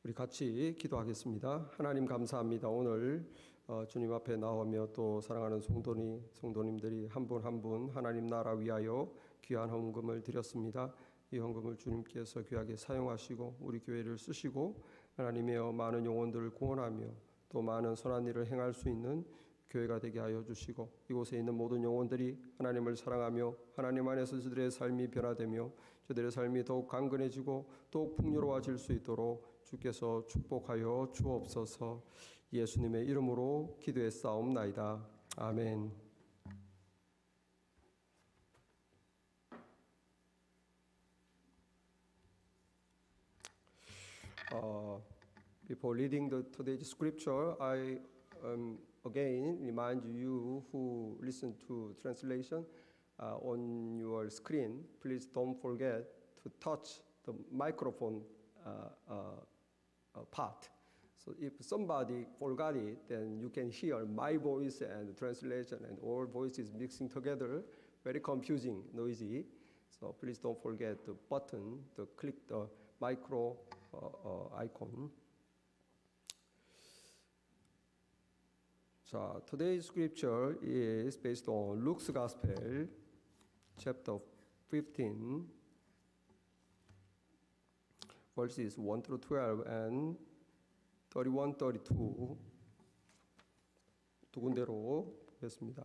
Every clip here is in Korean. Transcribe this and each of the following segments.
우리 같이 기도하겠습니다. 하나님 감사합니다. 오늘 주님 앞에 나오며 또 사랑하는 성도님들이 한 분 한 분 하나님 나라 위하여 귀한 헌금을 드렸습니다. 이 헌금을 주님께서 귀하게 사용하시고 우리 교회를 쓰시고 하나님의 많은 영혼들을 구원하며 또 많은 선한 일을 행할 수 있는 교회가 되게 하여 주시고 이곳에 있는 모든 영혼들이 하나님을 사랑하며 하나님 안에서 저들의 삶이 변화되며 저들의 삶이 더욱 강건해지고 더욱 풍요로워질 수 있도록 주께서 축복하여 주옵소서. 예수님의 이름으로 기도했사옵나이다. 아멘. Before reading today's scripture, I again remind you who listen to translation on your screen, please don't forget to touch the microphone part. So if somebody forgot it, then you can hear my voice and the translation and all voices mixing together, very confusing, noisy. So please don't forget the button to click the micro icon. So today's scripture is based on Luke's Gospel, chapter 15, verses 1 through 12 and 31, 32 두 군데로 보겠습니다.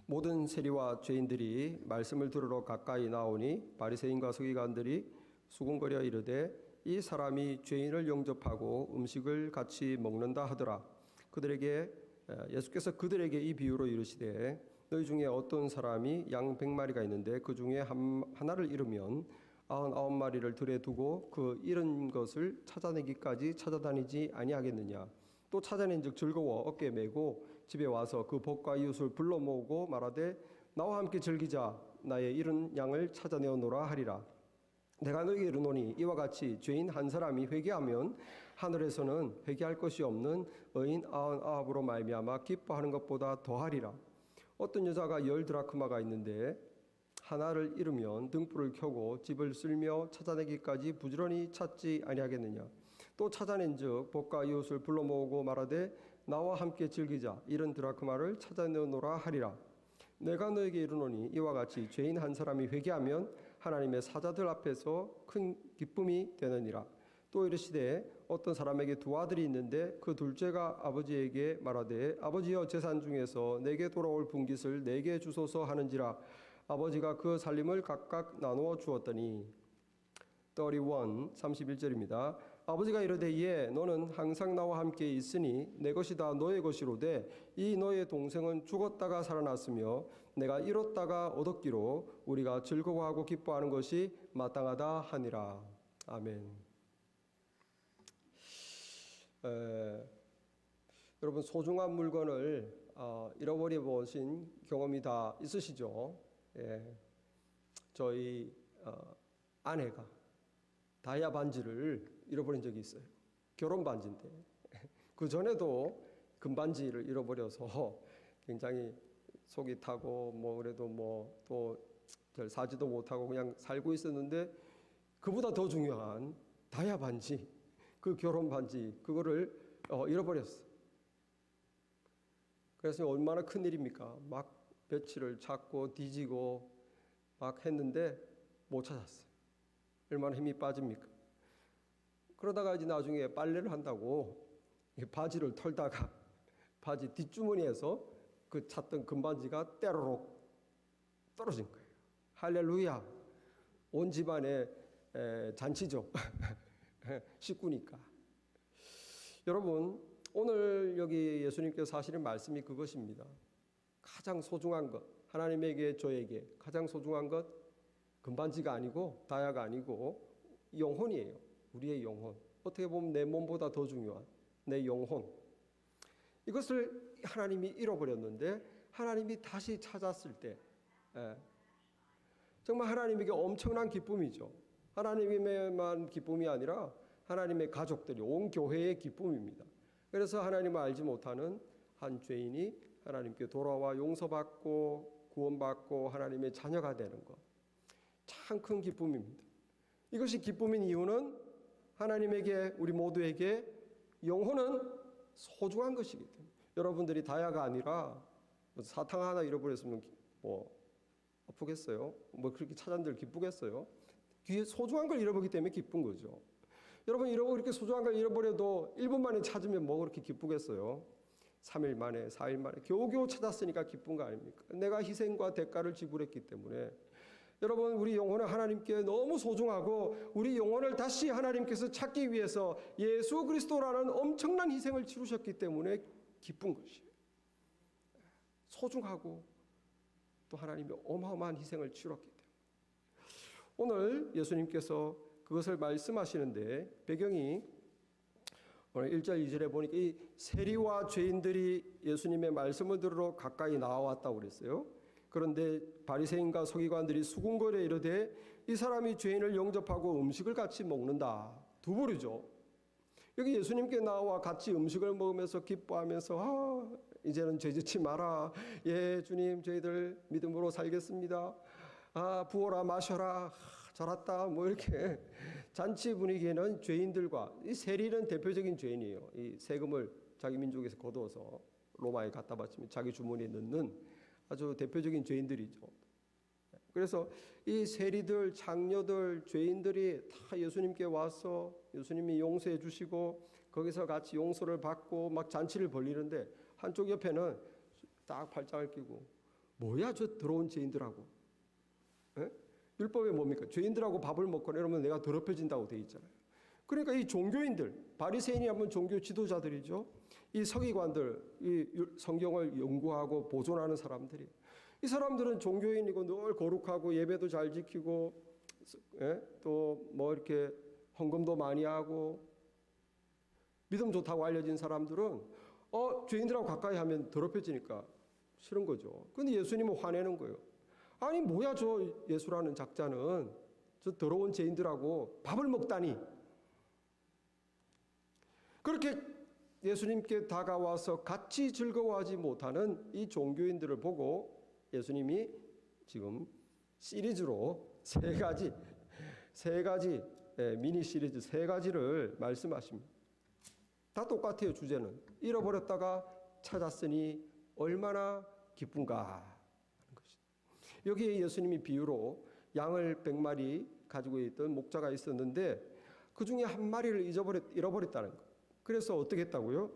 모든 세리와 죄인들이 말씀을 들으러 가까이 나오니 바리새인과 서기관들이 수군거려 이르되 이 사람이 죄인을 영접하고 음식을 같이 먹는다 하더라. 예수께서 그들에게 이 비유로 이르시되 너희 중에 어떤 사람이 양 100마리가 있는데 그 중에 하나를 잃으면 99마리를 들에 두고 그 잃은 것을 찾아내기까지 찾아다니지 아니하겠느냐. 또 찾아낸즉 즐거워 어깨에 메고 집에 와서 그 벗과 이웃을 불러 모으고 말하되 나와 함께 즐기자. 나의 잃은 양을 찾아내어노라 하리라. 내가 너희에게 이르노니 이와 같이 죄인 한 사람이 회개하면 하늘에서는 회개할 것이 없는 의인 99으로 말미암아 기뻐하는 것보다 더하리라. 어떤 여자가 10 드라크마가 있는데 하나를 잃으면 등불을 켜고 집을 쓸며 찾아내기까지 부지런히 찾지 아니하겠느냐. 또 찾아낸즉 벗과 이웃을 불러 모으고 말하되 나와 함께 즐기자. 이런 드라크마를 찾아내노라 하리라. 내가 너에게 이르노니 이와 같이 죄인 한 사람이 회개하면 하나님의 사자들 앞에서 큰 기쁨이 되느니라. 또 이르시되 어떤 사람에게 2 아들이 있는데 그 둘째가 아버지에게 말하되 아버지여 재산 중에서 내게 돌아올 분깃을 내게 주소서 하는지라. 아버지가 그 살림을 각각 나누어 주었더니 31절입니다. 아버지가 이르되 예 너는 항상 나와 함께 있으니 내 것이 다 너의 것이로되 이 너의 동생은 죽었다가 살아났으며 내가 잃었다가 얻었기로 우리가 즐거워하고 기뻐하는 것이 마땅하다 하니라. 아멘. 여러분 소중한 물건을 잃어버려 보신 경험이 다 있으시죠? 예. 저희 아내가 다이아 반지를 잃어버린 적이 있어요. 결혼 반지인데 그 전에도 금반지를 잃어버려서 굉장히 속이 타고 그래도 또 잘 사지도 못하고 그냥 살고 있었는데 그보다 더 중요한 다이아 반지, 그 결혼 반지 그거를 잃어버렸어. 그래서 얼마나 큰 일입니까? 막 며칠을 찾고 뒤지고 막 했는데 못 찾았어요. 얼마나 힘이 빠집니까? 그러다가 이제 나중에 빨래를 한다고 바지를 털다가 바지 뒷주머니에서 그 찾던 금반지가 때로록 떨어진 거예요. 할렐루야. 온 집안의 잔치죠. 식구니까. 여러분 오늘 여기 예수님께서 하시는 말씀이 그것입니다. 가장 소중한 것, 하나님에게 저에게 가장 소중한 것 금반지가 아니고 다이아가 아니고 영혼이에요. 우리의 영혼. 어떻게 보면 내 몸보다 더 중요한 내 영혼. 이것을 하나님이 잃어버렸는데 하나님이 다시 찾았을 때 정말 하나님에게 엄청난 기쁨이죠. 하나님에게만 기쁨이 아니라 하나님의 가족들이 온 교회의 기쁨입니다. 그래서 하나님을 알지 못하는 한 죄인이 하나님께 돌아와 용서받고 구원받고 하나님의 자녀가 되는 것, 참 큰 기쁨입니다. 이것이 기쁨인 이유는 하나님에게, 우리 모두에게 영혼은 소중한 것이기 때문에. 여러분들이 다야가 아니라 사탕 하나 잃어버렸으면 뭐 아프겠어요? 뭐 그렇게 찾아들 기쁘겠어요? 귀에 소중한 걸 잃어버리기 때문에 기쁜 거죠. 여러분, 이렇게 소중한 걸 잃어버려도 1분 만에 찾으면 뭐 그렇게 기쁘겠어요? 3일 만에, 4일 만에 겨우겨우 찾았으니까 기쁜 거 아닙니까? 내가 희생과 대가를 지불했기 때문에. 여러분, 우리 영혼은 하나님께 너무 소중하고 우리 영혼을 다시 하나님께서 찾기 위해서 예수 그리스도라는 엄청난 희생을 치르셨기 때문에 기쁜 것이에요. 소중하고 또 하나님이 어마어마한 희생을 치렀기 때문에. 오늘 예수님께서 그것을 말씀하시는데 배경이 오늘 1절 2절에 보니까 이 세리와 죄인들이 예수님의 말씀을 들으러 가까이 나와왔다고 그랬어요. 그런데 바리새인과 서기관들이 수군거려 이르되 이 사람이 죄인을 영접하고 음식을 같이 먹는다. 두 부류죠. 여기 예수님께 나와 같이 음식을 먹으면서 기뻐하면서 이제는 죄 짓지 마라. 예, 주님, 저희들 믿음으로 살겠습니다. 부어라 마셔라. 잘했다. 뭐 이렇게 잔치 분위기에는 죄인들과, 이 세리는 대표적인 죄인이에요. 이 세금을 자기 민족에서 거두어서 로마에 갖다 바치면 자기 주머니에 넣는 아주 대표적인 죄인들이죠. 그래서 이 세리들, 장녀들, 죄인들이 다 예수님께 와서 예수님이 용서해 주시고 거기서 같이 용서를 받고 막 잔치를 벌리는데 한쪽 옆에는 딱 팔짱을 끼고 뭐야 저 더러운 죄인들하고. 에? 율법에 뭡니까? 죄인들하고 밥을 먹거나 이러면 내가 더럽혀진다고 돼 있잖아요. 그러니까 이 종교인들, 바리새인이 하면 종교 지도자들이죠. 이 서기관들, 이 성경을 연구하고 보존하는 사람들이, 이 사람들은 종교인이고 늘 거룩하고 예배도 잘 지키고 또 뭐 이렇게 헌금도 많이 하고 믿음 좋다고 알려진 사람들은 죄인들하고 가까이 하면 더럽혀지니까 싫은 거죠. 근데 예수님은 화내는 거예요. 아니 뭐야 저 예수라는 작자는 저 더러운 죄인들하고 밥을 먹다니. 그렇게 예수님께 다가와서 같이 즐거워하지 못하는 이 종교인들을 보고 예수님이 지금 시리즈로 세 가지 미니 시리즈 세 가지를 말씀하십니다. 다 똑같아요. 주제는 잃어버렸다가 찾았으니 얼마나 기쁜가 하는 것이죠. 여기에 예수님이 비유로 양을 100마리 가지고 있던 목자가 있었는데 그 중에 한 마리를 잃어버렸다는 거예요. 그래서 어떻게 했다고요?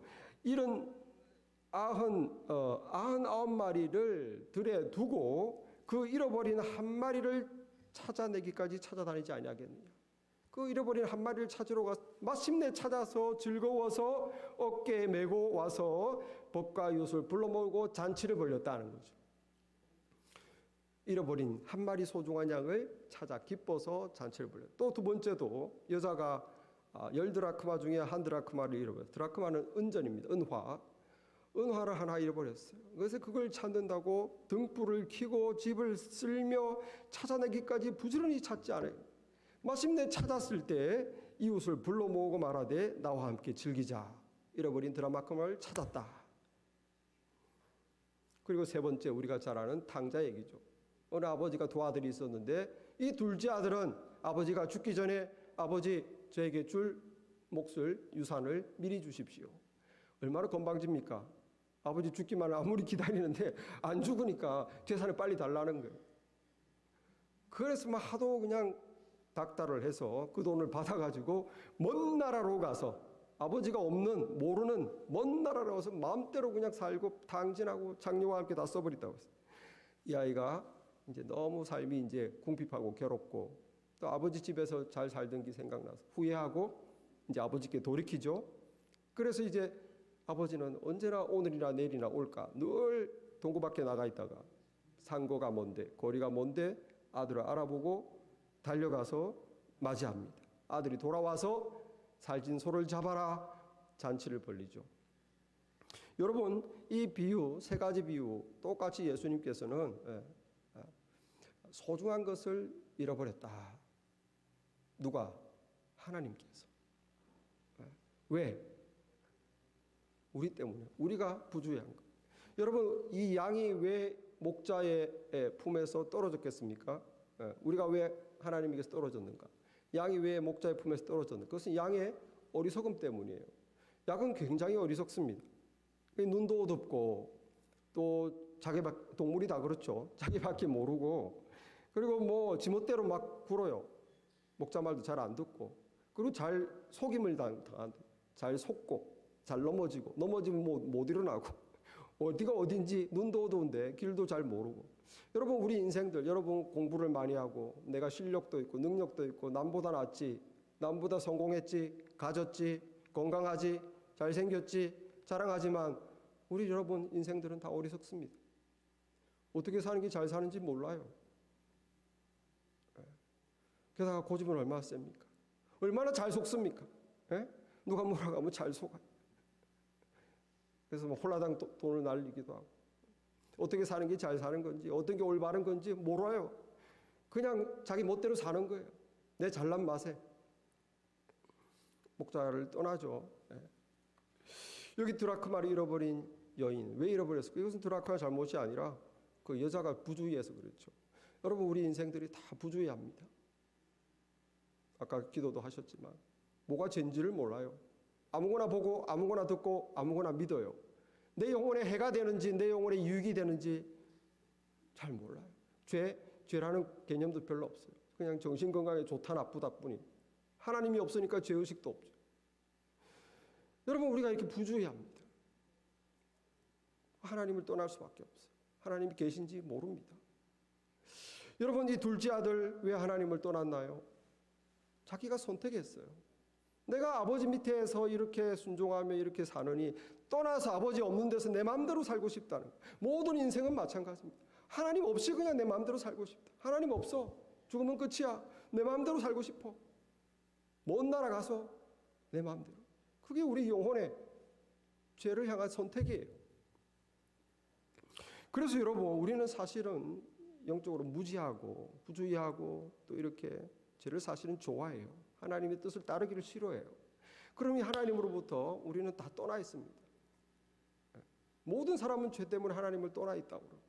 99마리를 들에 두고 그 잃어버린 한 마리를 찾아내기까지 찾아다니지 아니하겠느냐. 그 잃어버린 한 마리를 찾으러 가서 마침내 찾아서 즐거워서 어깨에 메고 와서 법과 윷을 불러 모으고 잔치를 벌였다는 거죠. 잃어버린 한 마리 소중한 양을 찾아 기뻐서 잔치를 벌였다. 또 두 번째도 여자가 10드라크마 중에 한 드라크마를 잃어버렸어요. 드라크마는 은전입니다. 은화를 하나 잃어버렸어요. 그래서 그걸 찾는다고 등불을 켜고 집을 쓸며 찾아내기까지 부지런히 찾지 않아요. 마침내 찾았을 때 이웃을 불러 모으고 말하되 나와 함께 즐기자. 잃어버린 드라크마를 찾았다. 그리고 세 번째 우리가 잘 아는 탕자 얘기죠. 어느 아버지가 두 아들이 있었는데 이 둘째 아들은 아버지가 죽기 전에 아버지 저에게 줄 몫을 유산을 미리 주십시오. 얼마나 건방집니까? 아버지 죽기만 아무리 기다리는데 안 죽으니까 재산을 빨리 달라는 거예요. 그래서 막 하도 그냥 닥달을 해서 그 돈을 받아가지고 먼 나라로 가서 아버지가 없는 모르는 먼 나라로 가서 마음대로 그냥 살고 당진하고 장녀와 함께 다 써버렸다고 했어요. 이 아이가 이제 너무 삶이 이제 궁핍하고 괴롭고 또 아버지 집에서 잘 살던 게 생각나서 후회하고 이제 아버지께 돌이키죠. 그래서 이제 아버지는 언제나 오늘이나 내일이나 올까 늘 동구 밖에 나가 있다가 상고가 뭔데 거리가 뭔데 아들을 알아보고 달려가서 맞이합니다. 아들이 돌아와서 살찐 소를 잡아라 잔치를 벌리죠. 여러분 이 비유 세 가지 비유 똑같이 예수님께서는 소중한 것을 잃어버렸다. 누가? 하나님께서. 왜? 우리 때문에. 우리가 부주의한 것. 여러분, 이 양이 왜 목자의 품에서 떨어졌겠습니까? 우리가 왜 하나님에게서 떨어졌는가? 양이 왜 목자의 품에서 떨어졌는가? 그것은 양의 어리석음 때문이에요. 양은 굉장히 어리석습니다. 눈도 어둡고 또 동물이 다 그렇죠. 자기밖에 모르고, 그리고 뭐 지멋대로 막 굴어요. 목자 말도 잘 안 듣고, 그리고 잘 속임을 잘 속고, 잘 넘어지면 못 일어나고, 어디가 어딘지 눈도 어두운데 길도 잘 모르고. 여러분, 우리 인생들, 여러분 공부를 많이 하고 내가 실력도 있고 능력도 있고 남보다 낫지, 남보다 성공했지, 가졌지, 건강하지, 잘생겼지 자랑하지만 우리 여러분 인생들은 다 어리석습니다. 어떻게 사는 게 잘 사는지 몰라요. 게다가 고집은 얼마나 셉니까? 얼마나 잘 속습니까? 누가 뭐라고 하면 잘 속아요. 그래서 뭐 홀라당 돈을 날리기도 하고, 어떻게 사는 게 잘 사는 건지, 어떤 게 올바른 건지 몰라요. 그냥 자기 멋대로 사는 거예요. 내 잘난 맛에. 목자를 떠나죠. 여기 드라크마를 잃어버린 여인, 왜 잃어버렸을까? 이것은 드라크마 잘못이 아니라 그 여자가 부주의해서 그렇죠. 여러분, 우리 인생들이 다 부주의합니다. 아까 기도도 하셨지만 뭐가 죄인지를 몰라요. 아무거나 보고 아무거나 듣고 아무거나 믿어요. 내 영혼에 해가 되는지 내 영혼에 유익이 되는지 잘 몰라요. 죄라는 개념도 별로 없어요. 그냥 정신건강에 좋다 나쁘다 뿐이. 하나님이 없으니까 죄의식도 없죠. 여러분, 우리가 이렇게 부주의합니다. 하나님을 떠날 수밖에 없어요. 하나님이 계신지 모릅니다. 여러분, 이 둘째 아들 왜 하나님을 떠났나요? 자기가 선택했어요. 내가 아버지 밑에서 이렇게 순종하며 이렇게 사느니 떠나서 아버지 없는 데서 내 마음대로 살고 싶다는 거예요. 모든 인생은 마찬가지입니다. 하나님 없이 그냥 내 마음대로 살고 싶다. 하나님 없어. 죽으면 끝이야. 내 마음대로 살고 싶어. 먼 나라 가서 내 마음대로. 그게 우리 영혼의 죄를 향한 선택이에요. 그래서 여러분, 우리는 사실은 영적으로 무지하고 부주의하고 또 이렇게 죄를 사실은 좋아해요. 하나님의 뜻을 따르기를 싫어해요. 그러면 하나님으로부터 우리는 다 떠나 있습니다. 모든 사람은 죄 때문에 하나님을 떠나 있다고 그러고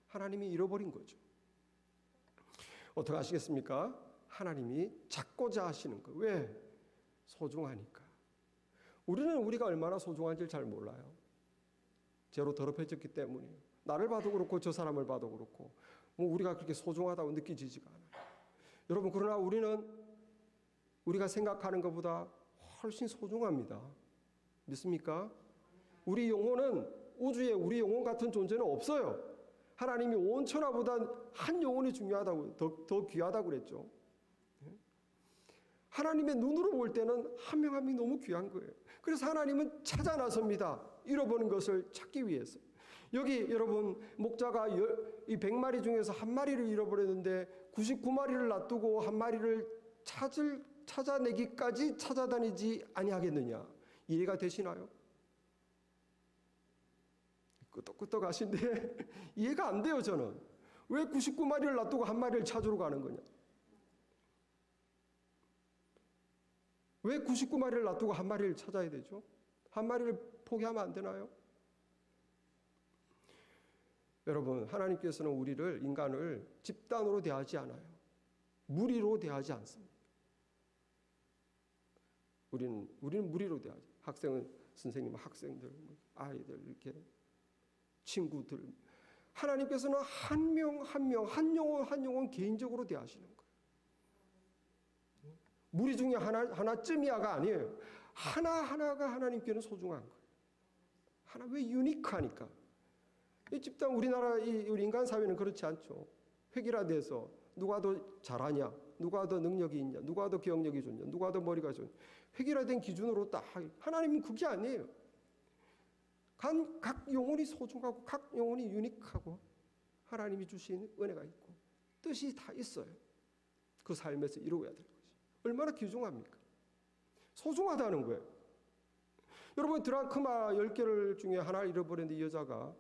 하나님이 잃어버린 거죠. 어떻게 하시겠습니까? 하나님이 찾고자 하시는 거. 왜? 소중하니까. 우리는 우리가 얼마나 소중한지를 잘 몰라요. 죄로 더럽혀졌기 때문이에요. 나를 봐도 그렇고 저 사람을 봐도 그렇고 뭐 우리가 그렇게 소중하다고 느껴지지가 않아요. 여러분, 그러나 우리는 우리가 생각하는 것보다 훨씬 소중합니다. 믿습니까? 우리 영혼은 우주에 우리 영혼 같은 존재는 없어요. 하나님이 온 천하보다 한 영혼이 중요하다고, 더 귀하다고 그랬죠. 하나님의 눈으로 볼 때는 한 명 한 명이 너무 귀한 거예요. 그래서 하나님은 찾아 나섭니다. 잃어버린 것을 찾기 위해서. 여기 여러분, 목자가 이 100마리 중에서 한 마리를 잃어버렸는데 99마리를 놔두고 한 마리를 찾아내기까지 찾아다니지 아니하겠느냐. 이해가 되시나요? 끄떡끄떡 하신데 이해가 안 돼요. 저는 왜 99마리를 놔두고 한 마리를 찾으러 가는 거냐. 왜 99마리를 놔두고 한 마리를 찾아야 되죠? 한 마리를 포기하면 안 되나요? 여러분, 하나님께서는 우리를, 인간을 집단으로 대하지 않아요. 무리로 대하지 않습니다. 우리는 무리로 대하죠. 학생은 선생님, 학생들, 아이들, 이렇게 친구들. 하나님께서는 한 명 한 명, 한 영혼 개인적으로 대하시는 거예요. 무리 중에 하나쯤이야가 아니에요. 하나하나가 하나님께는 소중한 거예요. 하나, 왜 유니크하니까. 이 집단, 우리나라 우리 인간 사회는 그렇지 않죠. 획일화돼서 누가 더 잘하냐, 누가 더 능력이 있냐, 누가 더 기억력이 좋냐, 누가 더 머리가 좋냐. 획일화된 기준으로 딱. 하나님은 그게 아니에요. 각 영혼이 소중하고 각 영혼이 유니크하고 하나님이 주신 은혜가 있고 뜻이 다 있어요. 그 삶에서 이루어야 될 것이. 얼마나 귀중합니까? 소중하다는 거예요. 여러분, 드라크마 10개를 중에 하나를 잃어버렸는데 이 여자가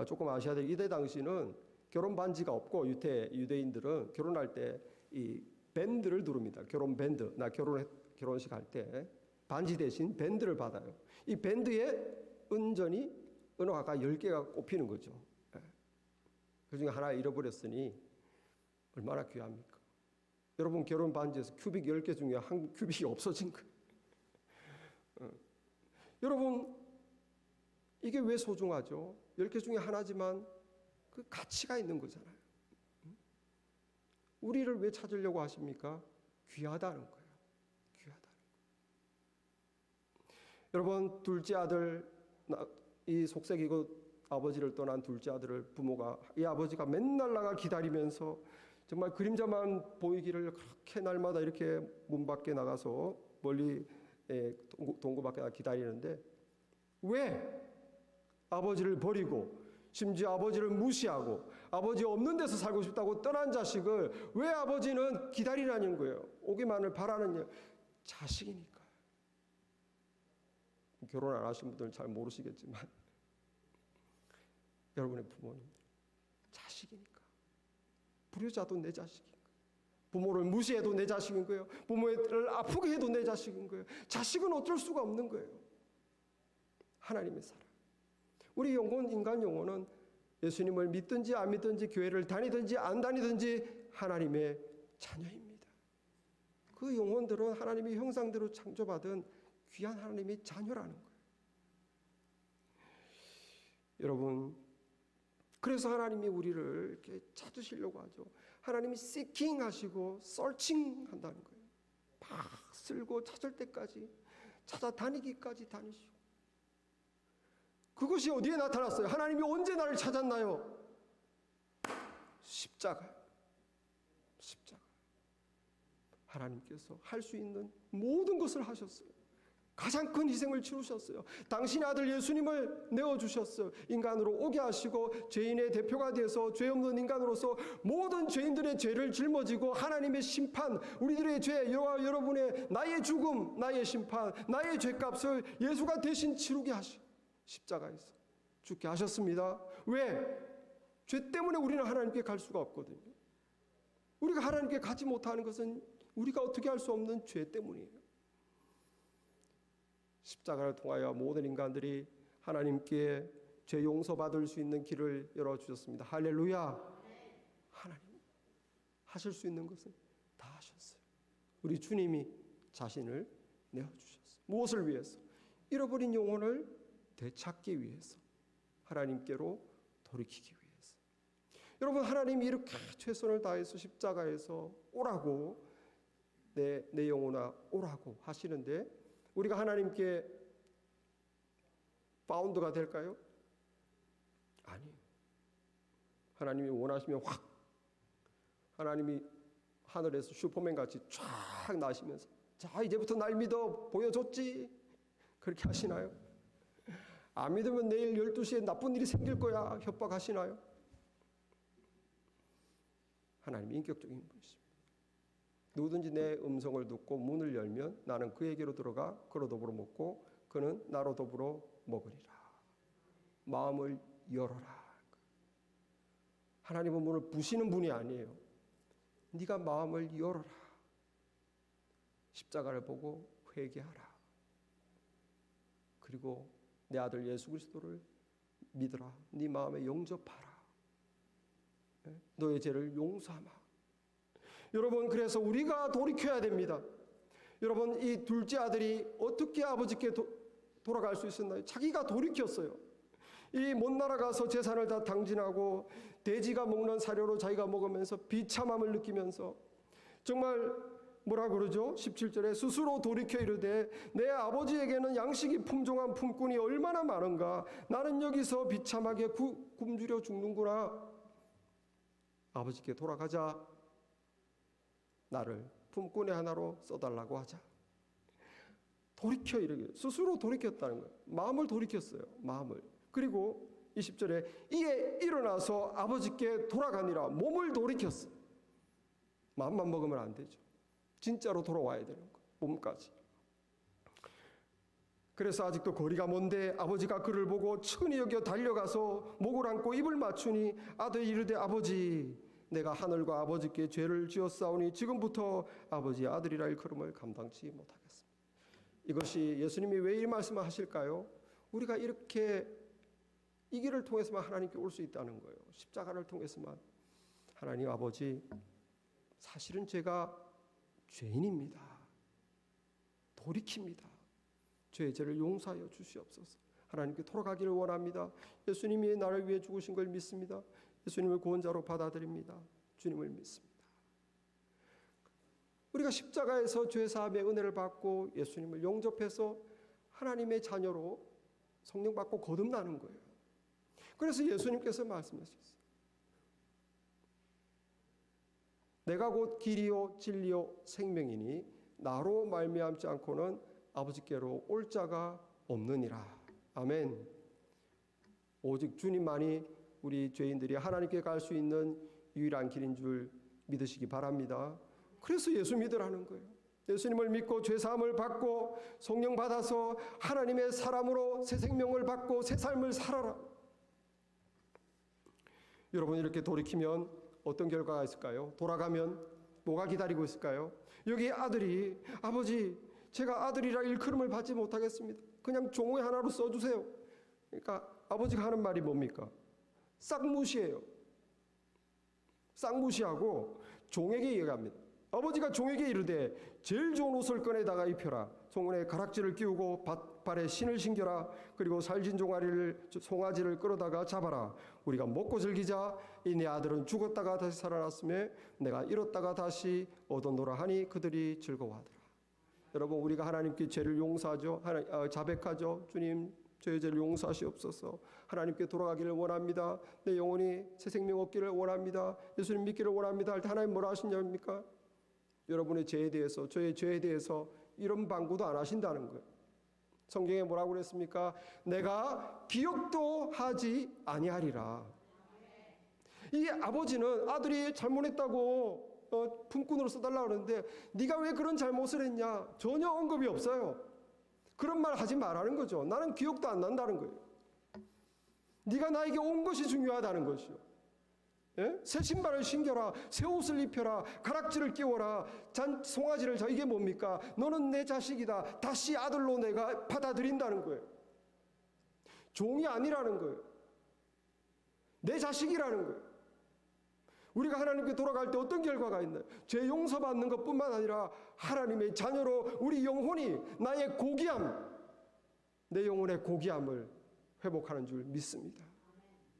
조금 아셔야 될, 이때 당시는 결혼 반지가 없고 유대인들은 결혼할 때 이 밴드를 두릅니다. 결혼 밴드. 나 결혼식 할 때 반지 대신 밴드를 받아요. 이 밴드에 은전이 은화가 10개가 꼽히는 거죠. 그중에 하나 잃어버렸으니 얼마나 귀합니까? 여러분 결혼 반지에서 큐빅 10개 중에 한 큐빅이 없어진 거예요. 여러분 이게 왜 소중하죠? 10개 중에 하나지만 그 가치가 있는 거잖아요. 우리를 왜 찾으려고 하십니까? 귀하다는 거예요. 귀하다는 거예요. 여러분 둘째 아들, 이 속색이고 아버지를 떠난 둘째 아들을 부모가, 이 아버지가 맨날 나가 기다리면서 정말 그림자만 보이기를 그렇게 날마다 이렇게 문 밖에 나가서 멀리 동구 밖에 나가 기다리는데, 왜 아버지를 버리고 심지어 아버지를 무시하고 아버지 없는 데서 살고 싶다고 떠난 자식을 왜 아버지는 기다리라는 거예요? 오기만을 바라는 자식이니까. 결혼 안 하신 분들은 잘 모르시겠지만 여러분의 부모님들 자식이니까. 불효자도 내 자식인 거예요. 부모를 무시해도 내 자식인 거예요. 부모를 아프게 해도 내 자식인 거예요. 자식은 어쩔 수가 없는 거예요. 하나님의 사랑. 우리 영혼, 인간 영혼은 예수님을 믿든지 안 믿든지 교회를 다니든지 안 다니든지 하나님의 자녀입니다. 그 영혼들은 하나님의 형상대로 창조받은 귀한 하나님의 자녀라는 거예요. 여러분, 그래서 하나님이 우리를 이렇게 찾으시려고 하죠. 하나님이 seeking 하시고 searching 한다는 거예요. 막 쓸고 찾을 때까지, 찾아다니기까지 다니시고. 그것이 어디에 나타났어요? 하나님이 언제 나를 찾았나요? 십자가. 하나님께서 할 수 있는 모든 것을 하셨어요. 가장 큰 희생을 치르셨어요. 당신의 아들 예수님을 내어주셨어요. 인간으로 오게 하시고 죄인의 대표가 되어서 죄 없는 인간으로서 모든 죄인들의 죄를 짊어지고 하나님의 심판, 우리들의 죄, 여러분의 나의 죽음, 나의 심판, 나의 죄값을 예수가 대신 치르게 하시고 십자가에서 죽게 하셨습니다. 왜? 죄 때문에 우리는 하나님께 갈 수가 없거든요. 우리가 하나님께 가지 못하는 것은 우리가 어떻게 할 수 없는 죄 때문이에요. 십자가를 통하여 모든 인간들이 하나님께 죄 용서받을 수 있는 길을 열어주셨습니다. 할렐루야. 하나님 하실 수 있는 것은 다 하셨어요. 우리 주님이 자신을 내어주셨어요. 무엇을 위해서? 잃어버린 영혼을 되찾기 위해서, 하나님께로 돌이키기 위해서. 여러분, 하나님이 이렇게 최선을 다해서 십자가에서 오라고, 내 영혼아 오라고 하시는데 우리가 하나님께 바운드가 될까요? 아니에요. 하나님이 원하시면 확, 하나님이 하늘에서 슈퍼맨 같이 쫙 나시면서 자 이제부터 날 믿어 보여줬지, 그렇게 하시나요? 안 믿으면 내일 12시에 나쁜 일이 생길 거야 협박하시나요? 하나님이 인격적인 분이십니다. 누구든지 내 음성을 듣고 문을 열면 나는 그에게로 들어가 그로 더불어 먹고 그는 나로 더불어 먹으리라. 마음을 열어라. 하나님은 문을 부시는 분이 아니에요. 네가 마음을 열어라. 십자가를 보고 회개하라. 그리고 내 아들 예수 그리스도를 믿으라. 네 마음에 영접하라. 너의 죄를 용서하마. 여러분, 그래서 우리가 돌이켜야 됩니다. 여러분, 이 둘째 아들이 어떻게 아버지께 돌아갈 수 있었나요? 자기가 돌이켰어요. 이 먼 나라 가서 재산을 다 당진하고 돼지가 먹는 사료로 자기가 먹으면서 비참함을 느끼면서 정말 뭐라 그러죠? 17절에 스스로 돌이켜 이르되 내 아버지에게는 양식이 풍족한 품꾼이 얼마나 많은가. 나는 여기서 비참하게 굶주려 죽는구나. 아버지께 돌아가자. 나를 품꾼의 하나로 써달라고 하자. 돌이켜 이르게 스스로 돌이켰다는 거예요. 마음을 돌이켰어요. 마음을. 그리고 20절에 이에 일어나서 아버지께 돌아가니라. 몸을 돌이켰어요. 마음만 먹으면 안 되죠. 진짜로 돌아와야 되는 거예요. 몸까지. 그래서 아직도 거리가 먼데 아버지가 그를 보고 친히 여겨 달려가서 목을 안고 입을 맞추니 아들이 이르되 아버지 내가 하늘과 아버지께 죄를 지었사오니 지금부터 아버지의 아들이라 일컬음을 감당치 못하겠습니다. 이것이 예수님이 왜 이 말씀을 하실까요? 우리가 이렇게 이 길을 통해서만 하나님께 올 수 있다는 거예요. 십자가를 통해서만. 하나님 아버지, 사실은 제가 죄인입니다. 돌이킵니다. 죄의 죄를 용서하여 주시옵소서. 하나님께 돌아가기를 원합니다. 예수님이 나를 위해 죽으신 걸 믿습니다. 예수님을 구원자로 받아들입니다. 주님을 믿습니다. 우리가 십자가에서 죄사함의 은혜를 받고 예수님을 영접해서 하나님의 자녀로 성령 받고 거듭나는 거예요. 그래서 예수님께서 말씀하셨어요. 내가 곧 길이요 진리요 생명이니 나로 말미암지 않고는 아버지께로 올 자가 없느니라. 아멘. 오직 주님만이 우리 죄인들이 하나님께 갈 수 있는 유일한 길인 줄 믿으시기 바랍니다. 그래서 예수 믿으라는 거예요. 예수님을 믿고 죄사함을 받고 성령 받아서 하나님의 사람으로 새 생명을 받고 새 삶을 살아라. 여러분, 이렇게 돌이키면 어떤 결과가 있을까요? 돌아가면 뭐가 기다리고 있을까요? 여기 아들이, 아버지, 제가 아들이라 일컬음을 받지 못하겠습니다. 그냥 종의 하나로 써주세요. 그러니까 아버지가 하는 말이 뭡니까? 싹 무시해요. 싹 무시하고 종에게 얘기합니다. 아버지가 종에게 이르되 제일 좋은 옷을 꺼내다가 입혀라. 손에 가락지를 끼우고 발에 신을 신겨라. 그리고 살진 송아지를 끌어다가 잡아라. 우리가 먹고 즐기자. 이 내 아들은 죽었다가 다시 살아났으며 내가 잃었다가 다시 얻었노라 하니 그들이 즐거워하더라. 여러분, 우리가 하나님께 죄를 용서하죠. 자백하죠. 주님, 저의 죄를 용서하시옵소서. 하나님께 돌아가기를 원합니다. 내 영혼이 새 생명 얻기를 원합니다. 예수님 믿기를 원합니다. 할 때 하나님 뭐라 하시냐입니까? 여러분의 죄에 대해서, 저의 죄에 대해서 이런 방구도 안 하신다는 거예요. 성경에 뭐라고 그랬습니까? 내가 기억도 하지 아니하리라. 이 아버지는 아들이 잘못했다고 품꾼으로 써달라고 그러는데 네가 왜 그런 잘못을 했냐? 전혀 언급이 없어요. 그런 말 하지 말라는 거죠. 나는 기억도 안 난다는 거예요. 네가 나에게 온 것이 중요하다는 것이요. 예? 새 신발을 신겨라. 새 옷을 입혀라. 가락지를 끼워라. 송아지를 이게 뭡니까? 너는 내 자식이다. 다시 아들로 내가 받아들인다는 거예요. 종이 아니라는 거예요. 내 자식이라는 거예요. 우리가 하나님께 돌아갈 때 어떤 결과가 있나요? 죄 용서받는 것뿐만 아니라 하나님의 자녀로 우리 영혼이 나의 고귀함, 내 영혼의 고귀함을 회복하는 줄 믿습니다.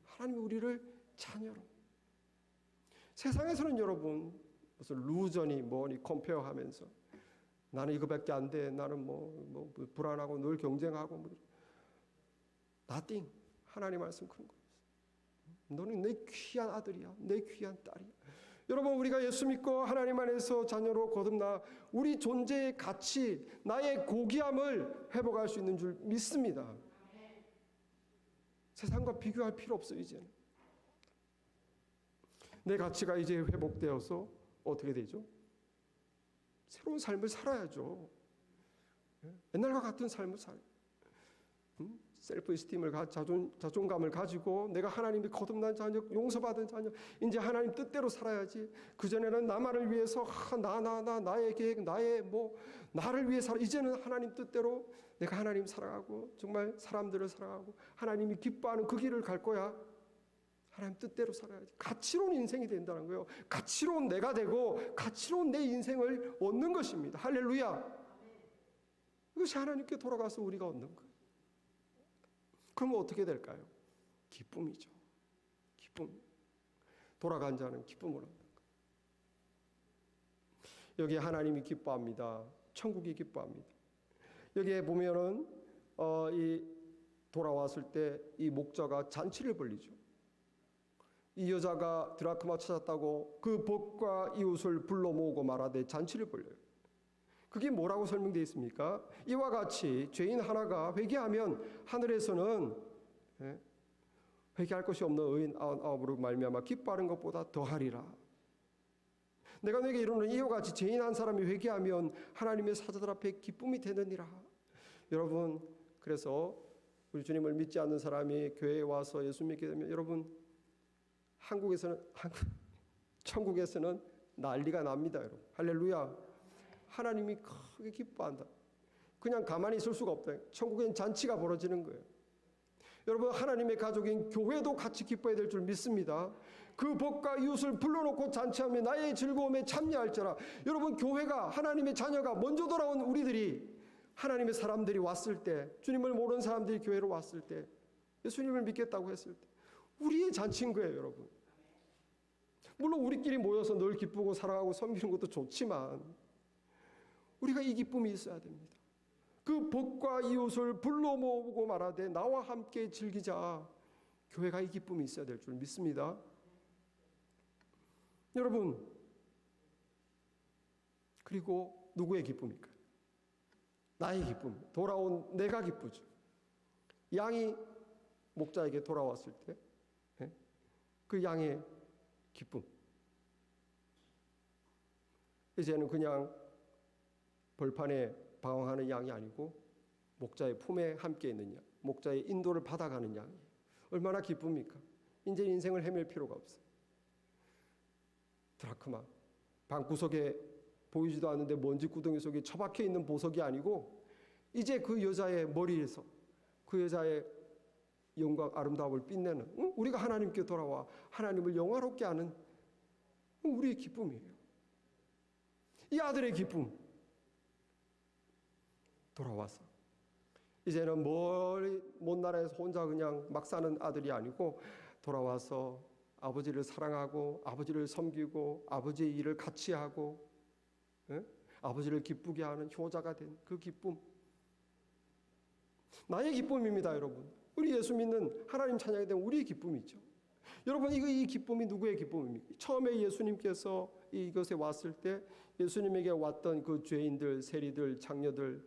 하나님이 우리를 자녀로. 세상에서는 여러분 무슨 루저니 뭐니 컴페어하면서 나는 이거밖에 안 돼. 나는 뭐 불안하고 늘 경쟁하고 뭐. Nothing. 하나님 말씀 그런 거예요. 너는 내 귀한 아들이야. 내 귀한 딸이야. 여러분, 우리가 예수 믿고 하나님 안에서 자녀로 거듭나 우리 존재의 가치, 나의 고귀함을 회복할 수 있는 줄 믿습니다. 세상과 비교할 필요 없어요. 이제는 내 가치가 이제 회복되어서 어떻게 되죠? 새로운 삶을 살아야죠. 옛날과 같은 삶을 살아요. 셀프 에스팀을 자존감을 가지고 내가 하나님이 거듭난 자녀, 용서받은 자녀, 이제 하나님 뜻대로 살아야지. 그전에는 나만을 위해서 나의 계획, 나를 위해 살아. 이제는 하나님 뜻대로 내가 하나님 사랑하고 정말 사람들을 사랑하고 하나님이 기뻐하는 그 길을 갈 거야. 하나님 뜻대로 살아야지. 가치로운 인생이 된다는 거예요. 가치로운 내가 되고 가치로운 내 인생을 얻는 것입니다. 할렐루야. 이것이 하나님께 돌아가서 우리가 얻는 거예요. 그러면 어떻게 될까요? 기쁨이죠. 기쁨. 돌아간 자는 기쁨을 얻는 거예요. 여기에 하나님이 기뻐합니다. 천국이 기뻐합니다. 여기에 보면은 이 돌아왔을 때 이 목자가 잔치를 벌리죠. 이 여자가 드라크마 찾았다고 그 벗과 이웃을 불러 모으고 말하되 잔치를 벌려요. 그게 뭐라고 설명되어 있습니까? 이와 같이 죄인 하나가 회개하면 하늘에서는 회개할 것이 없는 의인 99으로 말미암아 기뻐하는 것보다 더하리라. 내가 너에게 이르노니 이와 같이 죄인 한 사람이 회개하면 하나님의 사자들 앞에 기쁨이 되느니라. 여러분, 그래서 우리 주님을 믿지 않는 사람이 교회에 와서 예수 믿게 되면 여러분, 천국에서는 난리가 납니다. 여러분, 할렐루야. 하나님이 크게 기뻐한다. 그냥 가만히 있을 수가 없다. 천국엔 잔치가 벌어지는 거예요. 여러분, 하나님의 가족인 교회도 같이 기뻐해야 될 줄 믿습니다. 그 복과 이웃을 불러놓고 잔치하며 나의 즐거움에 참여할지라. 여러분, 교회가, 하나님의 자녀가 먼저 돌아온 우리들이, 하나님의 사람들이 왔을 때, 주님을 모르는 사람들이 교회로 왔을 때, 예수님을 믿겠다고 했을 때 우리의 잔치인 거예요, 여러분. 물론 우리끼리 모여서 늘 기쁘고 사랑하고 섬기는 것도 좋지만 우리가 이 기쁨이 있어야 됩니다. 그 복과 이웃을 불러 모으고 말하되 나와 함께 즐기자. 교회가 이 기쁨이 있어야 될 줄 믿습니다. 여러분, 그리고 누구의 기쁨일까요? 나의 기쁨. 돌아온 내가 기쁘죠. 양이 목자에게 돌아왔을 때 그 양의 기쁨. 이제는 그냥 벌판에 방황하는 양이 아니고 목자의 품에 함께 있는 양, 목자의 인도를 받아가는 양이에요. 얼마나 기쁩니까? 이제 인생을 헤맬 필요가 없어요. 드라크마, 방구석에 보이지도 않는데 먼지 구덩이 속에 처박혀 있는 보석이 아니고 이제 그 여자의 머리에서 그 여자의 영광, 아름다움을 빛내는, 우리가 하나님께 돌아와 하나님을 영화롭게 하는 우리의 기쁨이에요. 이 아들의 기쁨. 돌아와서 이제는 먼 나라에서 혼자 그냥 막 사는 아들이 아니고 돌아와서 아버지를 사랑하고 아버지를 섬기고 아버지의 일을 같이 하고 아버지를 기쁘게 하는 효자가 된 그 기쁨. 나의 기쁨입니다, 여러분. 우리 예수 믿는 하나님 찬양이 된 우리의 기쁨이죠. 여러분, 이 기쁨이 누구의 기쁨입니까? 처음에 예수님께서 이것에 왔을 때 예수님에게 왔던 그 죄인들, 세리들, 장녀들,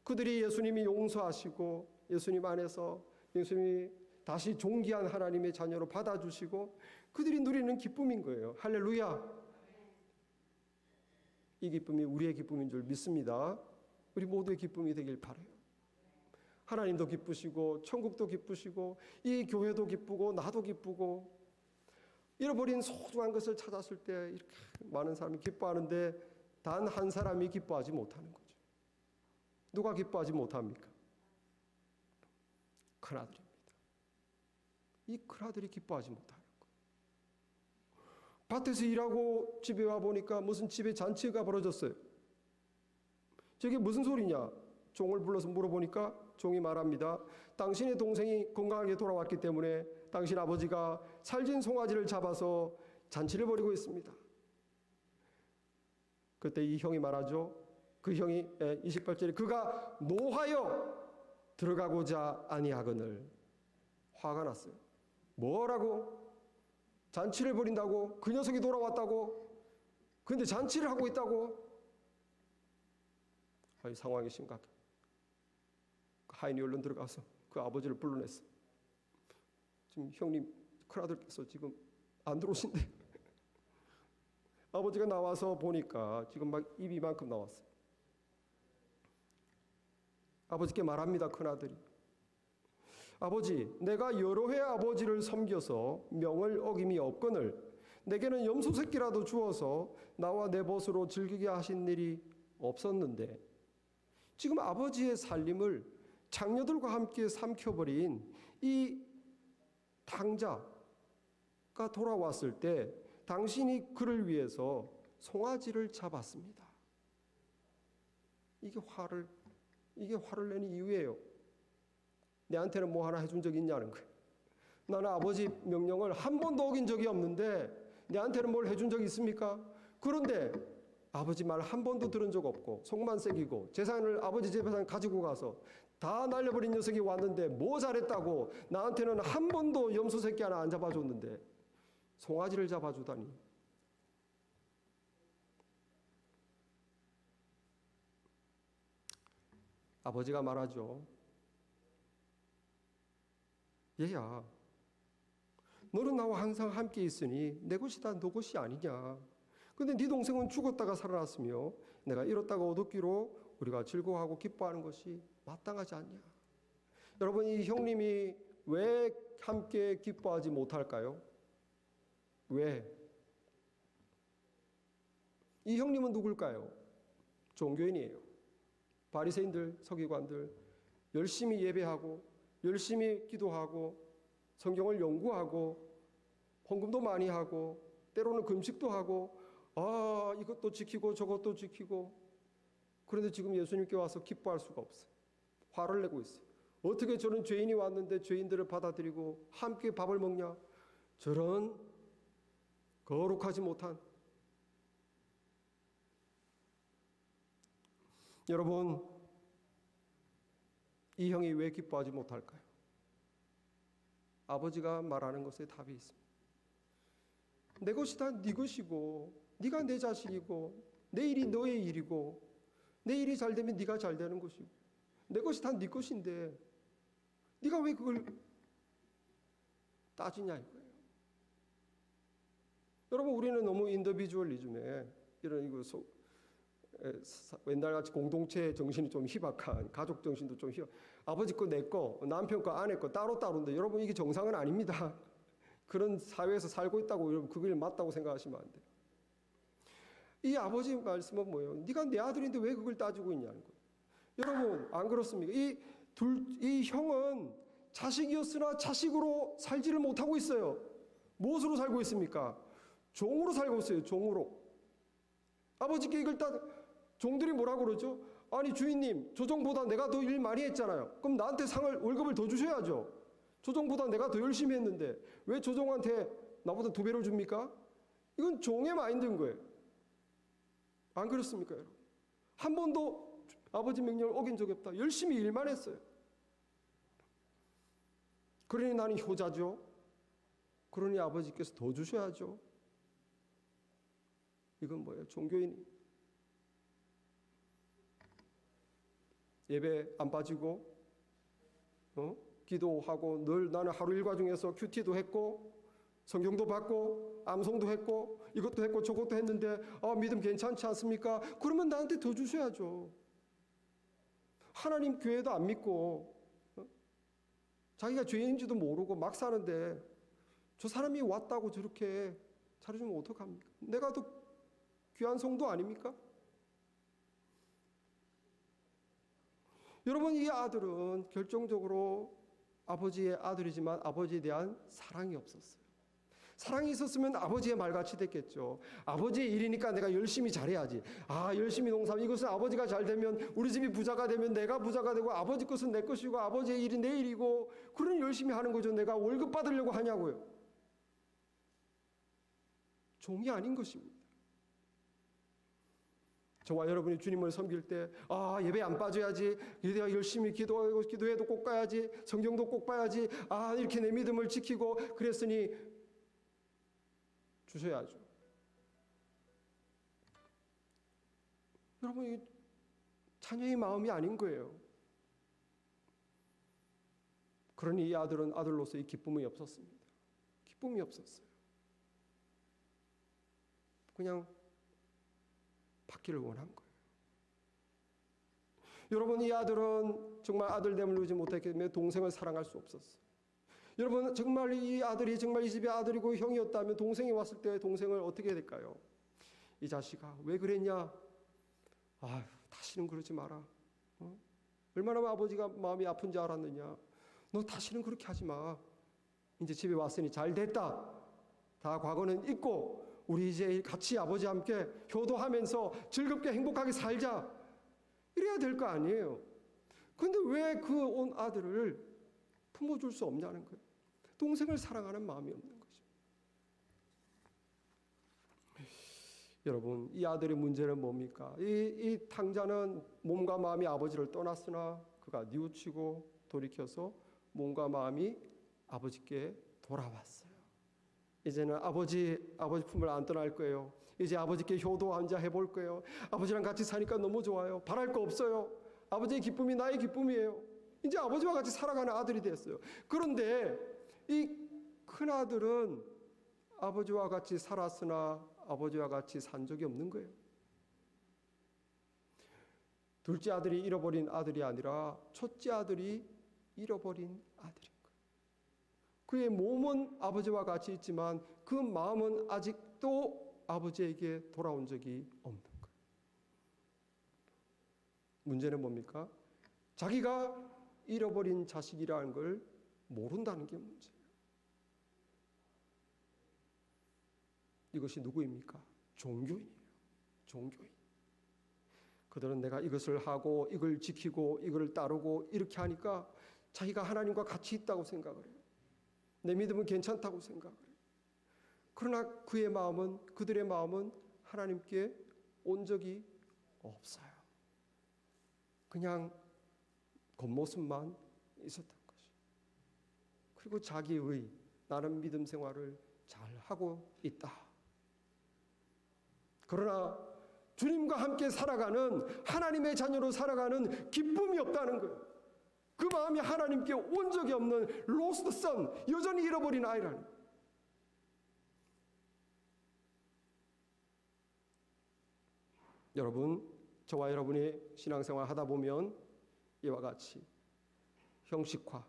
그들이 예수님이 용서하시고 예수님 안에서 예수님이 다시 존귀한 하나님의 자녀로 받아주시고 그들이 누리는 기쁨인 거예요. 할렐루야. 이 기쁨이 우리의 기쁨인 줄 믿습니다. 우리 모두의 기쁨이 되길 바라요. 하나님도 기쁘시고 천국도 기쁘시고 이 교회도 기쁘고 나도 기쁘고 잃어버린 소중한 것을 찾았을 때 이렇게 많은 사람이 기뻐하는데 단 한 사람이 기뻐하지 못하는 거죠. 누가 기뻐하지 못합니까? 큰아들입니다. 이 큰아들이 기뻐하지 못하는 거예요. 밭에서 일하고 집에 와보니까 무슨 집에 잔치가 벌어졌어요. 저게 무슨 소리냐? 종을 불러서 물어보니까 종이 말합니다. 당신의 동생이 건강하게 돌아왔기 때문에 당신 아버지가 살진 송아지를 잡아서 잔치를 벌이고 있습니다. 그때 이 형이 말하죠. 그 형이 28절에 그가 노하여 들어가고자 아니하거늘. 화가 났어요. 뭐라고? 잔치를 벌인다고? 그 녀석이 돌아왔다고? 그런데 잔치를 하고 있다고? 상황이 심각해. 하인이 얼른 들어가서 그 아버지를 불러냈어. 지금 형님 큰아들께서 지금 안 들어오신대. 아버지가 나와서 보니까 지금 막 입이 이만큼 나왔어요. 아버지께 말합니다. 큰아들이. 아버지, 내가 여러 해 아버지를 섬겨서 명을 어김이 없거늘 내게는 염소 새끼라도 주어서 나와 내 벗으로 즐기게 하신 일이 없었는데 지금 아버지의 살림을 장녀들과 함께 삼켜버린 이 당자가 돌아왔을 때 당신이 그를 위해서 송아지를 잡았습니다. 이게 화를 내는 이유예요. 내한테는 뭐 하나 해준 적이 있냐는 거예요. 나는 아버지 명령을 한 번도 어긴 적이 없는데 내한테는 뭘 해준 적이 있습니까? 그런데 아버지 말 한 번도 들은 적 없고 속만 새기고 재산을 아버지 재산 가지고 가서 다 날려버린 녀석이 왔는데 뭐 잘했다고 나한테는 한 번도 염소 새끼 하나 안 잡아줬는데 송아지를 잡아주다니. 아버지가 말하죠. 얘야, 너는 나와 항상 함께 있으니 내 것이다 너 것이 아니냐. 근데 네 동생은 죽었다가 살아났으며 내가 잃었다가 얻었기로 우리가 즐거워하고 기뻐하는 것이 마땅하지 않냐. 여러분, 이 형님이 왜 함께 기뻐하지 못할까요? 왜? 이 형님은 누굴까요? 종교인이에요. 바리새인들, 서기관들 열심히 예배하고 열심히 기도하고 성경을 연구하고 헌금도 많이 하고 때로는 금식도 하고 이것도 지키고 저것도 지키고 그런데 지금 예수님께 와서 기뻐할 수가 없어요. 화를 내고 있어요. 어떻게 저런 죄인이 왔는데 죄인들을 받아들이고 함께 밥을 먹냐? 저런 거룩하지 못한 여러분, 이 형이 왜 기뻐하지 못할까요? 아버지가 말하는 것에 답이 있습니다. 내 것이 다 네 것이고 네가 내 자식이고 내 일이 너의 일이고 내 일이 잘 되면 네가 잘 되는 것이고 내 것이 다 네 것인데 네가 왜 그걸 따지냐 이거예요. 여러분, 우리는 너무 인디비주얼리즘에 이런 옛날같이 공동체 정신이 좀 희박한 가족 정신도 좀 희박. 아버지 거 내 거, 남편 거 아내 거 따로따로인데 여러분 이게 정상은 아닙니다. 그런 사회에서 살고 있다고 여러분 그걸 맞다고 생각하시면 안 돼요. 이 아버지 말씀은 뭐예요? 네가 내 아들인데 왜 그걸 따지고 있냐는 거예요. 여러분 안 그렇습니까? 이 형은 자식이었으나 자식으로 살지를 못하고 있어요. 무엇으로 살고 있습니까? 종으로 살고 있어요. 종으로. 아버지께 이걸 종들이 뭐라고 그러죠? 아니 주인님, 조정보다 내가 더 일 많이 했잖아요. 그럼 나한테 월급을 더 주셔야죠. 조정보다 내가 더 열심히 했는데 왜 조정한테 나보다 2배를 줍니까? 이건 종의 마인드인 거예요. 안 그렇습니까, 여러분? 한 번도 아버지 명령을 어긴 적이 없다. 열심히 일만 했어요. 그러니 나는 효자죠. 그러니 아버지께서 더 주셔야죠. 이건 뭐예요? 종교인이 예배 안 빠지고 기도하고 늘 나는 하루 일과 중에서 큐티도 했고 성경도 받고 암송도 했고 이것도 했고 저것도 했는데 믿음 괜찮지 않습니까? 그러면 나한테 더 주셔야죠. 하나님 교회도 안 믿고 자기가 죄인인지도 모르고 막 사는데 저 사람이 왔다고 저렇게 차려주면 어떡합니까? 내가 더 귀한 성도 아닙니까? 여러분, 이 아들은 결정적으로 아버지의 아들이지만 아버지에 대한 사랑이 없었어요. 사랑이 있었으면 아버지의 말같이 됐겠죠. 아버지의 일이니까 내가 열심히 잘해야지. 열심히 농사하면 이것은 아버지가 잘 되면 우리 집이 부자가 되면 내가 부자가 되고 아버지 것은 내 것이고 아버지의 일이 내 일이고 그러니 열심히 하는 거죠. 내가 월급 받으려고 하냐고요. 종이 아닌 것입니다. 저와 여러분이 주님을 섬길 때 예배 안 빠져야지. 내가 열심히 기도해도 꼭 가야지. 성경도 꼭 봐야지. 이렇게 내 믿음을 지키고 그랬으니 주셔야죠. 여러분, 이 자녀의 마음이 아닌 거예요. 그러니 이 아들은 아들로서의 기쁨이 없었습니다. 기쁨이 없었어요. 그냥 받기를 원한 거예요. 여러분, 이 아들은 정말 아들됨을 누리지 못했기 때문에 동생을 사랑할 수 없었어요. 여러분, 정말 이 아들이 정말 이 집의 아들이고 형이었다면 동생이 왔을 때 동생을 어떻게 해야 될까요? 이 자식아, 왜 그랬냐? 다시는 그러지 마라. 얼마나 아버지가 마음이 아픈지 알았느냐? 너 다시는 그렇게 하지 마. 이제 집에 왔으니 잘 됐다. 다 과거는 잊고 우리 이제 같이 아버지와 함께 효도하면서 즐겁게 행복하게 살자. 이래야 될 거 아니에요. 근데 왜 그 온 아들을 품어줄 수 없냐는 거예요. 동생을 사랑하는 마음이 없는 거죠. 여러분, 이 아들의 문제는 뭡니까? 이 탕자는 몸과 마음이 아버지를 떠났으나 그가 뉘우치고 돌이켜서 몸과 마음이 아버지께 돌아왔어요. 이제는 아버지 품을 안 떠날 거예요. 이제 아버지께 효도 앉아 해볼 거예요. 아버지랑 같이 사니까 너무 좋아요. 바랄 거 없어요. 아버지의 기쁨이 나의 기쁨이에요. 이제 아버지와 같이 살아가는 아들이 됐어요. 그런데 이 큰아들은 아버지와 같이 살았으나 아버지와 같이 산 적이 없는 거예요. 둘째 아들이 잃어버린 아들이 아니라 첫째 아들이 잃어버린 아들인 거예요. 그의 몸은 아버지와 같이 있지만 그 마음은 아직도 아버지에게 돌아온 적이 없는 거예요. 문제는 뭡니까? 자기가 잃어버린 자식이라는 걸 모른다는 게 문제예요. 이것이 누구입니까? 종교인이에요. 종교인. 그들은 내가 이것을 하고 이걸 지키고 이걸 따르고 이렇게 하니까 자기가 하나님과 같이 있다고 생각을 해요. 내 믿음은 괜찮다고 생각을 해요. 그러나 그들의 마음은 하나님께 온 적이 없어요. 그냥 겉모습만 있었던 것이. 그리고 자기의 나는 믿음 생활을 잘 하고 있다. 그러나 주님과 함께 살아가는 하나님의 자녀로 살아가는 기쁨이 없다는 거예요. 그 마음이 하나님께 온 적이 없는 lost son, 여전히 잃어버린 아이라는 거예요. 여러분, 저와 여러분이 신앙생활 하다 보면 이와 같이 형식화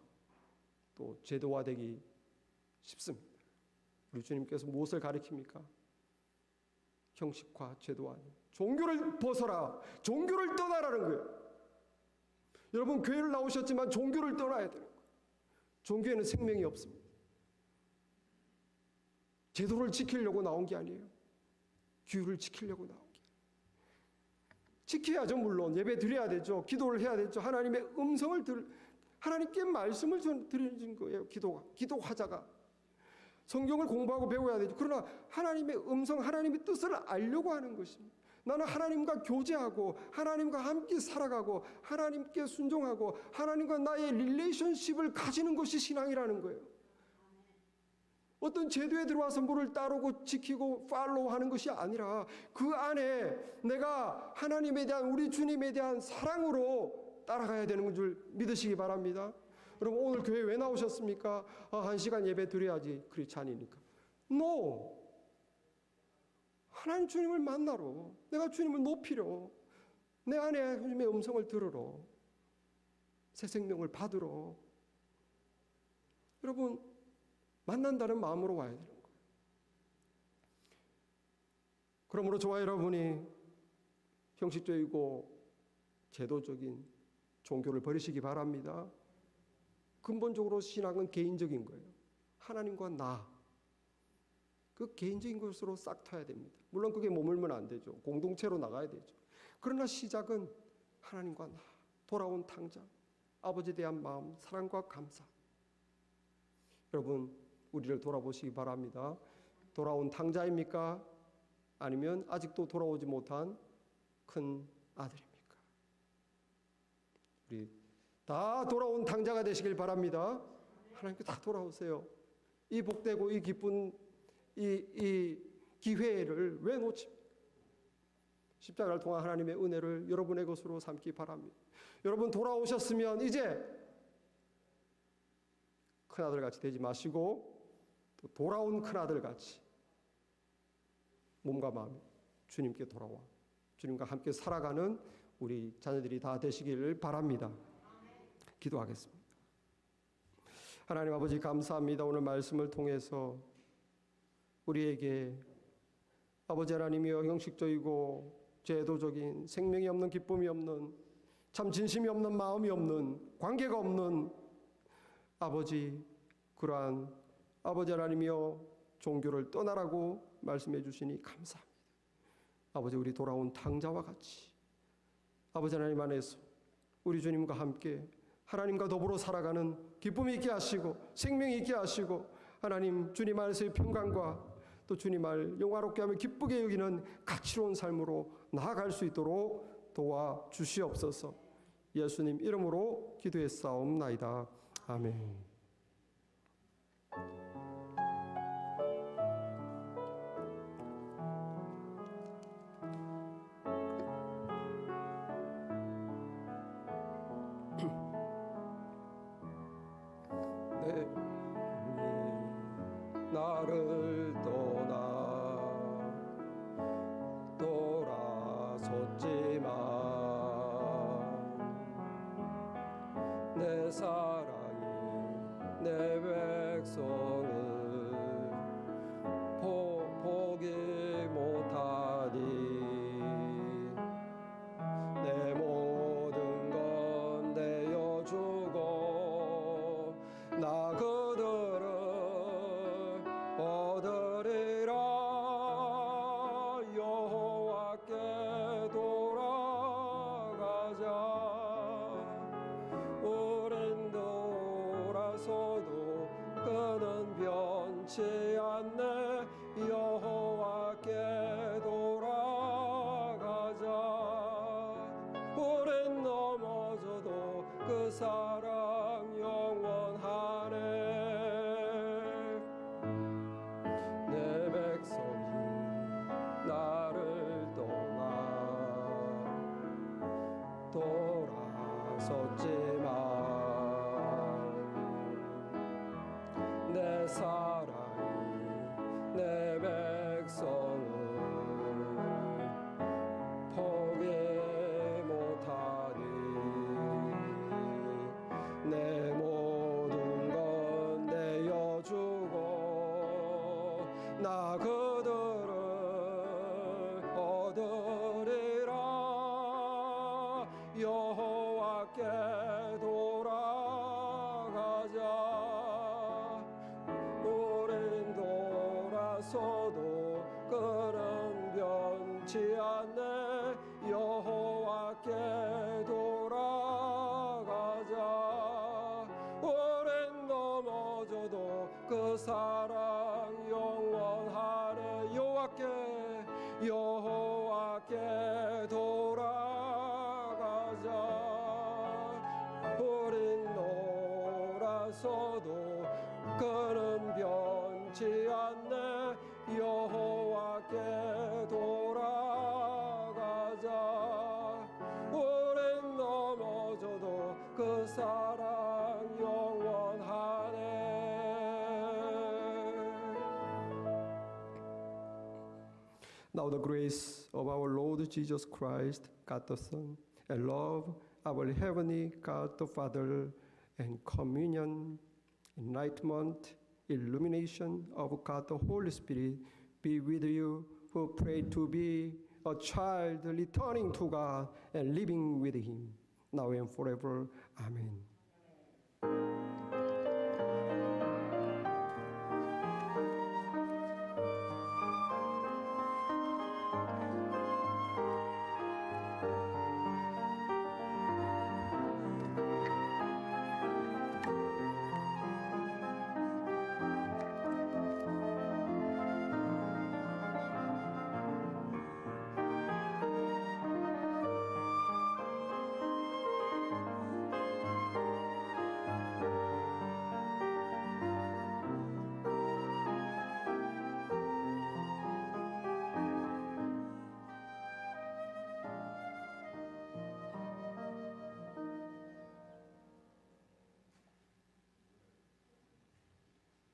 또 제도화되기 쉽습니다. 우리 주님께서 무엇을 가리킵니까? 형식화, 제도화. 종교를 벗어라. 종교를 떠나라는 거예요. 여러분, 교회를 나오셨지만 종교를 떠나야 되는 거예요. 종교에는 생명이 없습니다. 제도를 지키려고 나온 게 아니에요. 규율을 지키려고 나온 게. 지켜야죠. 물론 예배 드려야 되죠. 기도를 해야 되죠. 하나님의 음성을 하나님께 말씀을 드리는 거예요. 기도하자가. 성경을 공부하고 배워야 되죠. 그러나 하나님의 음성, 하나님의 뜻을 알려고 하는 것입니다. 나는 하나님과 교제하고 하나님과 함께 살아가고 하나님께 순종하고 하나님과 나의 릴레이션십을 가지는 것이 신앙이라는 거예요. 어떤 제도에 들어와서 뭐를 따르고 지키고 팔로우하는 것이 아니라 그 안에 내가 하나님에 대한 우리 주님에 대한 사랑으로 따라가야 되는 줄 믿으시기 바랍니다. 여러분, 오늘 교회 왜 나오셨습니까? 1시간 예배 드려야지 크리스찬이니까. No. 하나님 주님을 만나러, 내가 주님을 높이러, 내 안에 주님의 음성을 들으러, 새 생명을 받으러. 여러분, 만난다는 마음으로 와야 되는 거예요. 그러므로 저와 여러분이 형식적이고 제도적인 종교를 버리시기 바랍니다. 근본적으로 신앙은 개인적인 거예요. 하나님과 나. 그 개인적인 것으로 싹 터야 됩니다. 물론 그게 머물면 안 되죠. 공동체로 나가야 되죠. 그러나 시작은 하나님과 나. 돌아온 탕자. 아버지에 대한 마음, 사랑과 감사. 여러분, 우리를 돌아보시기 바랍니다. 돌아온 탕자입니까? 아니면 아직도 돌아오지 못한 큰 아들입니까? 우리 다 돌아온 탕자가 되시길 바랍니다. 하나님께 다 돌아오세요. 이 복되고 이 기쁜 이 기회를 왜 놓칩니까? 십자가를 통한 하나님의 은혜를 여러분의 것으로 삼기 바랍니다. 여러분, 돌아오셨으면 이제 큰아들같이 되지 마시고 또 돌아온 큰아들같이 몸과 마음 주님께 돌아와 주님과 함께 살아가는 우리 자녀들이 다 되시기를 바랍니다. 기도하겠습니다. 하나님 아버지, 감사합니다. 오늘 말씀을 통해서 우리에게 아버지 하나님이여 형식적이고 제도적인 생명이 없는, 기쁨이 없는, 참 진심이 없는, 마음이 없는, 관계가 없는 아버지, 그러한 아버지 하나님이여 종교를 떠나라고 말씀해 주시니 감사합니다. 아버지, 우리 돌아온 탕자와 같이 아버지 하나님 안에서 우리 주님과 함께 하나님과 더불어 살아가는 기쁨이 있게 하시고 생명이 있게 하시고 하나님 주님 안에서의 평강과 또 주님 알 영화롭게 하며 기쁘게 여기는 가치로운 삶으로 나아갈 수 있도록 도와주시옵소서. 예수님 이름으로 기도했사옵나이다. 아멘. 나를 떠나 돌아섰지만 내 사랑이 내 백성을 포기 못하니 내 모든 건 내어주고 사랑 영원하네. 내 백성이 나를 떠나 돌아섰지만 내 사랑이 내 백성을 포기 못하니 내 모든 건 내어주고 나 그들을 얻으리라. 여호와께 돌아가자. 우린 돌아서도 그는 변치 않네. 여호와께 돌아가자. 우린 넘어져도 그 사랑 영원하네. 여호와께 돌아가자. 우린 돌아서도 그는 변치 않네. 여호와께 돌아가자. 우린 넘어져도 그 사랑 영원하네. Now the grace of our Lord Jesus Christ, God the Son, and love of our heavenly God the Father, and communion, enlightenment, illumination of God the Holy Spirit be with you who pray to be a child returning to God and living with Him, now and forever. Amen.